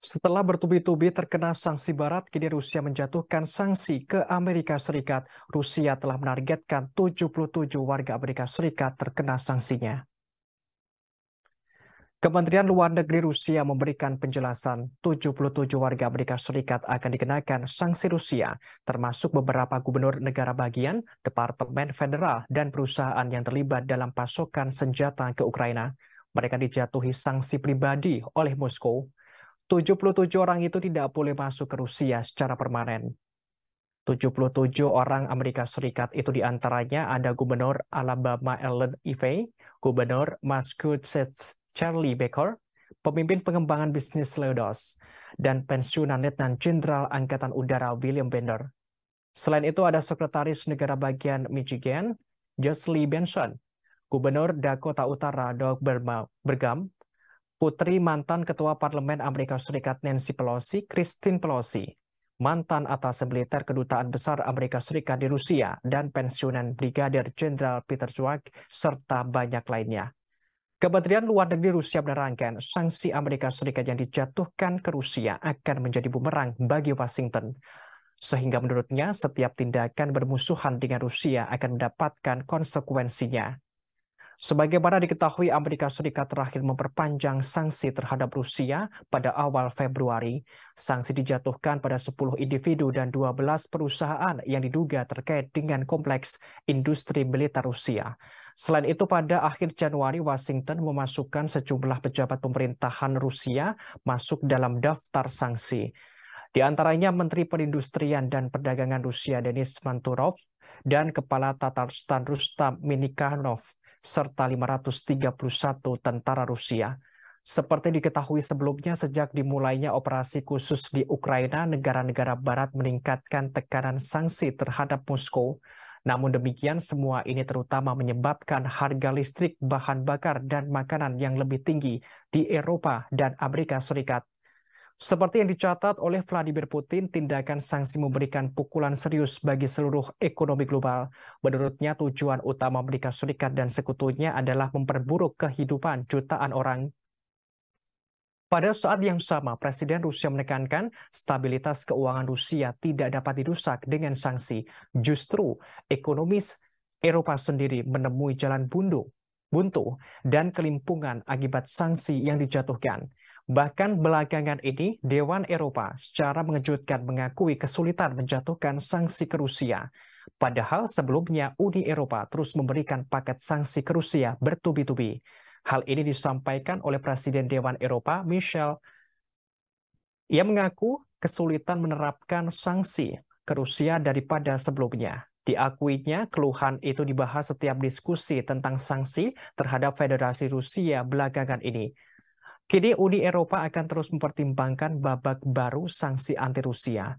Setelah bertubi-tubi terkena sanksi Barat, kini Rusia menjatuhkan sanksi ke Amerika Serikat. Rusia telah menargetkan 77 warga Amerika Serikat terkena sanksinya. Kementerian Luar Negeri Rusia memberikan penjelasan 77 warga Amerika Serikat akan dikenakan sanksi Rusia, termasuk beberapa gubernur negara bagian, departemen federal, dan perusahaan yang terlibat dalam pasokan senjata ke Ukraina. Mereka dijatuhi sanksi pribadi oleh Moskow. 77 orang itu tidak boleh masuk ke Rusia secara permanen. 77 orang Amerika Serikat itu diantaranya ada Gubernur Alabama Ellen Ivey, Gubernur Massachusetts Charlie Baker, pemimpin pengembangan bisnis Leodos, dan pensiunan Letnan Jenderal Angkatan Udara William Bender. Selain itu ada Sekretaris Negara Bagian Michigan, Jocelyn Benson, Gubernur Dakota Utara Doug Burgum, Putri mantan Ketua Parlemen Amerika Serikat Nancy Pelosi, Christine Pelosi, mantan atas militer Kedutaan Besar Amerika Serikat di Rusia, dan pensiunan Brigadir Jenderal Peter Schwab, serta banyak lainnya. Kementerian Luar Negeri Rusia menerangkan sanksi Amerika Serikat yang dijatuhkan ke Rusia akan menjadi bumerang bagi Washington. Sehingga menurutnya setiap tindakan bermusuhan dengan Rusia akan mendapatkan konsekuensinya. Sebagaimana diketahui, Amerika Serikat terakhir memperpanjang sanksi terhadap Rusia pada awal Februari. Sanksi dijatuhkan pada 10 individu dan 12 perusahaan yang diduga terkait dengan kompleks industri militer Rusia. Selain itu, pada akhir Januari, Washington memasukkan sejumlah pejabat pemerintahan Rusia masuk dalam daftar sanksi. Di antaranya Menteri Perindustrian dan Perdagangan Rusia Denis Manturov dan Kepala Tatarstan Rustam Minikhanov, serta 531 tentara Rusia. Seperti diketahui sebelumnya, sejak dimulainya operasi khusus di Ukraina, negara-negara Barat meningkatkan tekanan sanksi terhadap Moskow. Namun demikian, semua ini terutama menyebabkan harga listrik, bahan bakar, dan makanan yang lebih tinggi di Eropa dan Amerika Serikat. Seperti yang dicatat oleh Vladimir Putin, tindakan sanksi memberikan pukulan serius bagi seluruh ekonomi global. Menurutnya, tujuan utama Amerika Serikat dan sekutunya adalah memperburuk kehidupan jutaan orang. Pada saat yang sama, Presiden Rusia menekankan stabilitas keuangan Rusia tidak dapat dirusak dengan sanksi. Justru, ekonomis Eropa sendiri menemui jalan buntu dan kelimpungan akibat sanksi yang dijatuhkan. Bahkan belakangan ini, Dewan Eropa secara mengejutkan mengakui kesulitan menjatuhkan sanksi ke Rusia. Padahal sebelumnya Uni Eropa terus memberikan paket sanksi ke Rusia bertubi-tubi. Hal ini disampaikan oleh Presiden Dewan Eropa, Michel. Ia mengaku kesulitan menerapkan sanksi ke Rusia daripada sebelumnya. Diakuinya, keluhan itu dibahas setiap diskusi tentang sanksi terhadap Federasi Rusia belakangan ini. Kini Uni Eropa akan terus mempertimbangkan babak baru sanksi anti-Rusia.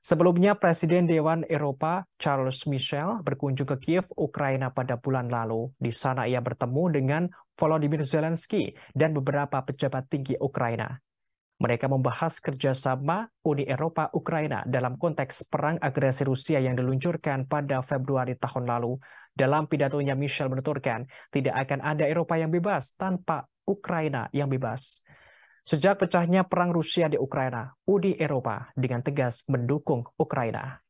Sebelumnya, Presiden Dewan Eropa Charles Michel berkunjung ke Kiev, Ukraina pada bulan lalu. Di sana ia bertemu dengan Volodymyr Zelensky dan beberapa pejabat tinggi Ukraina. Mereka membahas kerjasama Uni Eropa-Ukraina dalam konteks perang agresi Rusia yang diluncurkan pada Februari tahun lalu. Dalam pidatonya, Michel menuturkan tidak akan ada Eropa yang bebas tanpa Ukraina yang bebas. Sejak pecahnya perang Rusia di Ukraina, Uni Eropa dengan tegas mendukung Ukraina.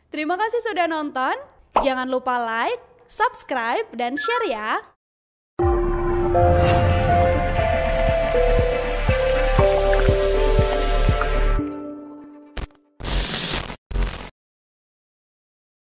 Terima kasih sudah nonton. Jangan lupa like, subscribe, dan share ya.